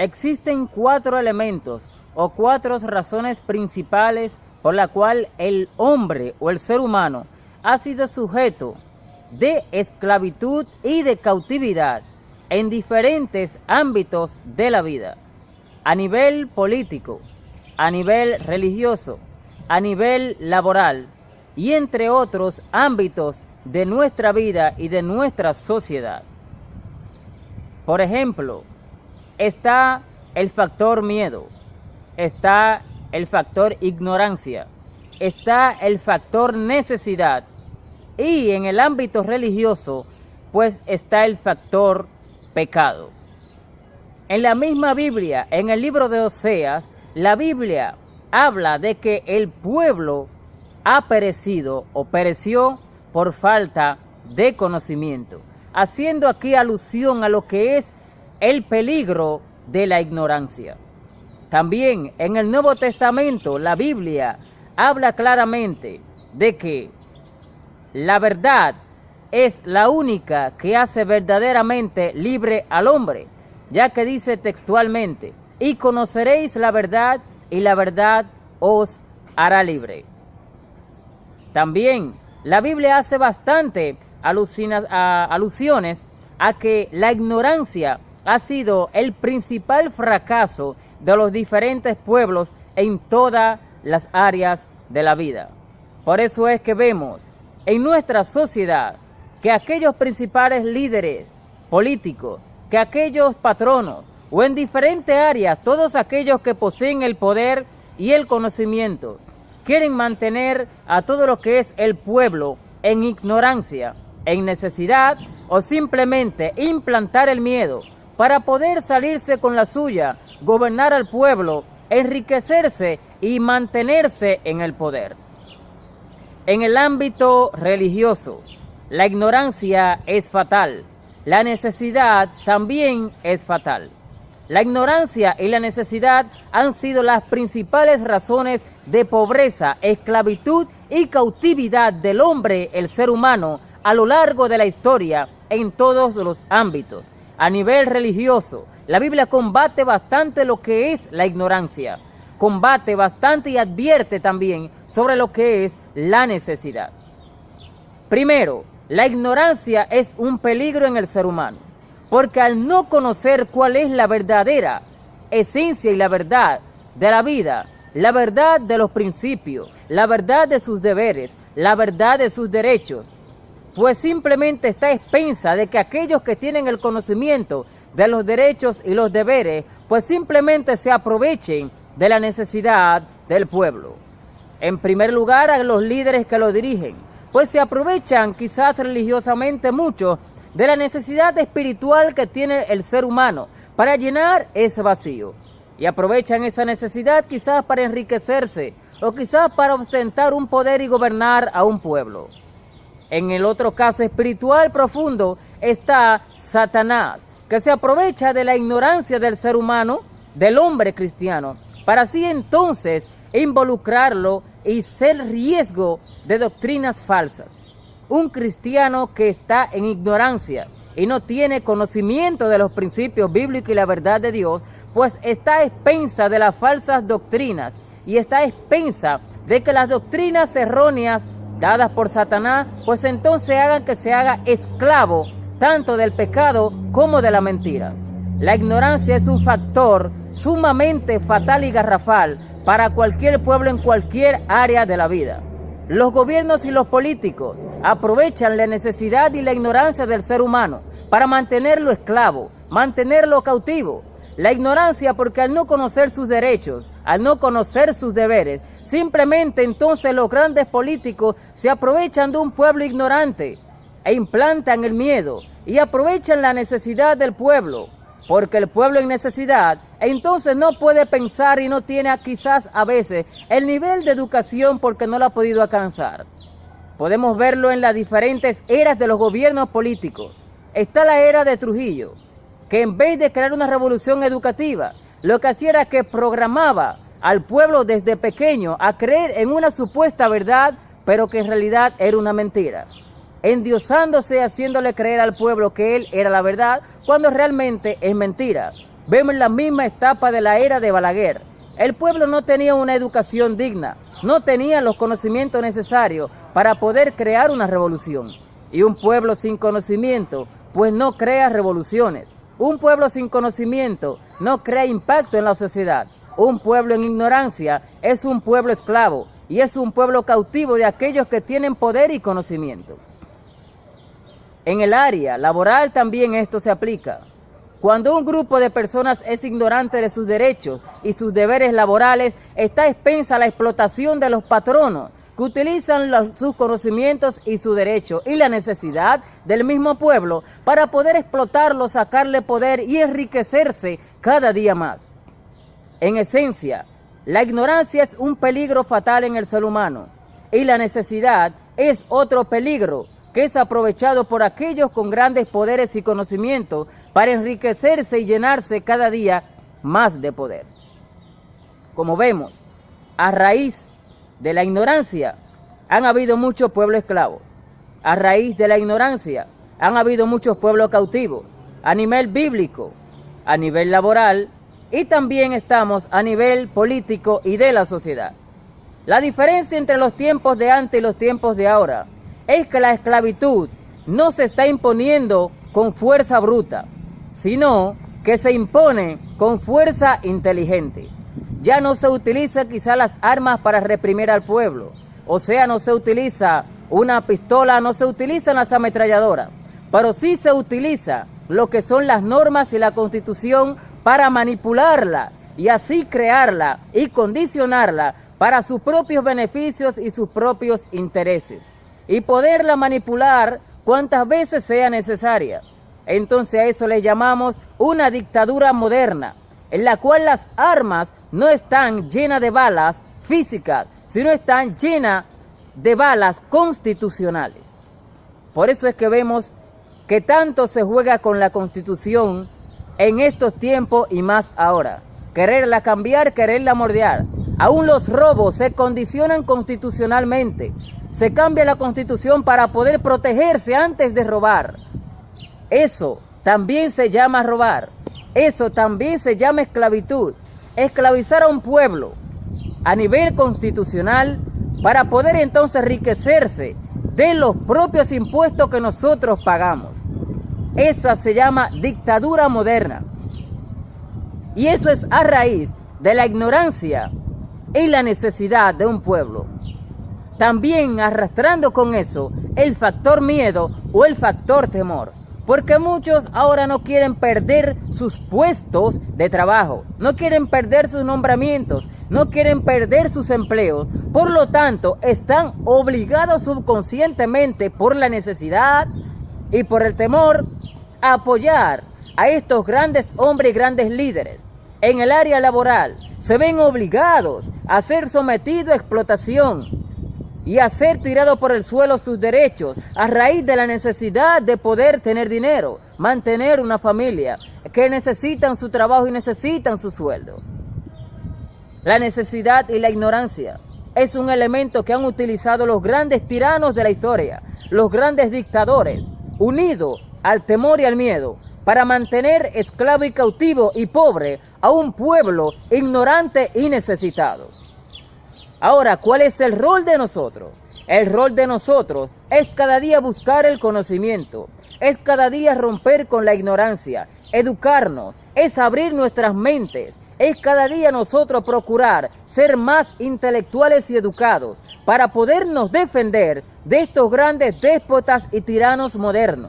existen 4 elementos o 4 razones principales por la cual el hombre o el ser humano ha sido sujeto de esclavitud y de cautividad en diferentes ámbitos de la vida, a nivel político, a nivel religioso, a nivel laboral y entre otros ámbitos de nuestra vida y de nuestra sociedad. Por ejemplo, está el factor miedo, está el factor ignorancia, está el factor necesidad y en el ámbito religioso pues está el factor pecado. En la misma Biblia, en el libro de Oseas, la Biblia habla de que el pueblo ha perecido o pereció por falta de conocimiento, haciendo aquí alusión a lo que es el peligro de la ignorancia. También en el Nuevo Testamento la Biblia habla claramente de que la verdad es la única que hace verdaderamente libre al hombre, ya que dice textualmente: y conoceréis la verdad, y la verdad os hará libre. También la Biblia hace bastante alusiones a que la ignorancia ha sido el principal fracaso de los diferentes pueblos en todas las áreas de la vida. Por eso es que vemos en nuestra sociedad que aquellos principales líderes políticos, que aquellos patronos o en diferentes áreas, todos aquellos que poseen el poder y el conocimiento, quieren mantener a todo lo que es el pueblo en ignorancia, en necesidad o simplemente implantar el miedo para poder salirse con la suya, gobernar al pueblo, enriquecerse y mantenerse en el poder. En el ámbito religioso, la ignorancia es fatal, la necesidad también es fatal. La ignorancia y la necesidad han sido las principales razones de pobreza, esclavitud y cautividad del hombre, el ser humano, a lo largo de la historia en todos los ámbitos. A nivel religioso, la Biblia combate bastante lo que es la ignorancia, combate bastante y advierte también sobre lo que es la necesidad. Primero, la ignorancia es un peligro en el ser humano, porque al no conocer cuál es la verdadera esencia y la verdad de la vida, la verdad de los principios, la verdad de sus deberes, la verdad de sus derechos, pues simplemente está a expensa de que aquellos que tienen el conocimiento de los derechos y los deberes, pues simplemente se aprovechen de la necesidad del pueblo. En primer lugar, a los líderes que lo dirigen, pues se aprovechan quizás religiosamente mucho de la necesidad espiritual que tiene el ser humano para llenar ese vacío. Y aprovechan esa necesidad quizás para enriquecerse o quizás para ostentar un poder y gobernar a un pueblo. En el otro caso espiritual profundo está Satanás, que se aprovecha de la ignorancia del ser humano, del hombre cristiano, para así entonces involucrarlo y ser riesgo de doctrinas falsas. Un cristiano que está en ignorancia y no tiene conocimiento de los principios bíblicos y la verdad de Dios, pues está a expensa de las falsas doctrinas y está a expensa de que las doctrinas erróneas dadas por Satanás, pues entonces hagan que se haga esclavo tanto del pecado como de la mentira. La ignorancia es un factor sumamente fatal y garrafal para cualquier pueblo en cualquier área de la vida. Los gobiernos y los políticos aprovechan la necesidad y la ignorancia del ser humano para mantenerlo esclavo, mantenerlo cautivo. La ignorancia porque al no conocer sus derechos, al no conocer sus deberes, simplemente entonces los grandes políticos se aprovechan de un pueblo ignorante e implantan el miedo y aprovechan la necesidad del pueblo, porque el pueblo en necesidad entonces no puede pensar y no tiene quizás a veces el nivel de educación porque no lo ha podido alcanzar. Podemos verlo en las diferentes eras de los gobiernos políticos. Está la era de Trujillo, que en vez de crear una revolución educativa, lo que hacía era que programaba al pueblo desde pequeño a creer en una supuesta verdad, pero que en realidad era una mentira, endiosándose, haciéndole creer al pueblo que él era la verdad, cuando realmente es mentira. Vemos la misma etapa de la era de Balaguer. El pueblo no tenía una educación digna, no tenía los conocimientos necesarios para poder crear una revolución. Y un pueblo sin conocimiento, pues no crea revoluciones. Un pueblo sin conocimiento no crea impacto en la sociedad. Un pueblo en ignorancia es un pueblo esclavo y es un pueblo cautivo de aquellos que tienen poder y conocimiento. En el área laboral también esto se aplica. Cuando un grupo de personas es ignorante de sus derechos y sus deberes laborales, está expensa a la explotación de los patronos que utilizan sus conocimientos y sus derechos y la necesidad del mismo pueblo para poder explotarlo, sacarle poder y enriquecerse cada día más. En esencia, la ignorancia es un peligro fatal en el ser humano y la necesidad es otro peligro que es aprovechado por aquellos con grandes poderes y conocimientos para enriquecerse y llenarse cada día más de poder. Como vemos, a raíz de la ignorancia han habido muchos pueblos esclavos. A raíz de la ignorancia han habido muchos pueblos cautivos, a nivel bíblico, a nivel laboral y también estamos a nivel político y de la sociedad. La diferencia entre los tiempos de antes y los tiempos de ahora es que la esclavitud no se está imponiendo con fuerza bruta, sino que se impone con fuerza inteligente. Ya no se utiliza quizá las armas para reprimir al pueblo, o sea, no se utiliza una pistola, no se utilizan las ametralladoras, pero sí se utiliza lo que son las normas y la Constitución para manipularla y así crearla y condicionarla para sus propios beneficios y sus propios intereses, y poderla manipular cuantas veces sea necesaria. Entonces a eso le llamamos una dictadura moderna, en la cual las armas no están llenas de balas físicas, sino están llenas de balas constitucionales. Por eso es que vemos que tanto se juega con la Constitución en estos tiempos y más ahora. Quererla cambiar, quererla moldear. Aún los robos se condicionan constitucionalmente. Se cambia la Constitución para poder protegerse antes de robar. Eso también se llama robar. Eso también se llama esclavitud. Esclavizar a un pueblo a nivel constitucional para poder entonces enriquecerse de los propios impuestos que nosotros pagamos. Eso se llama dictadura moderna. Y eso es a raíz de la ignorancia y la necesidad de un pueblo. También arrastrando con eso el factor miedo o el factor temor. Porque muchos ahora no quieren perder sus puestos de trabajo, no quieren perder sus nombramientos, no quieren perder sus empleos. Por lo tanto, están obligados subconscientemente por la necesidad y por el temor a apoyar a estos grandes hombres y grandes líderes. En el área laboral se ven obligados a ser sometidos a explotación y a ser tirados por el suelo sus derechos a raíz de la necesidad de poder tener dinero, mantener una familia, que necesitan su trabajo y necesitan su sueldo. La necesidad y la ignorancia es un elemento que han utilizado los grandes tiranos de la historia, los grandes dictadores, unidos al temor y al miedo, para mantener esclavo y cautivo y pobre a un pueblo ignorante y necesitado. Ahora, ¿cuál es el rol de nosotros? El rol de nosotros es cada día buscar el conocimiento, es cada día romper con la ignorancia, educarnos, es abrir nuestras mentes, es cada día nosotros procurar ser más intelectuales y educados para podernos defender de estos grandes déspotas y tiranos modernos.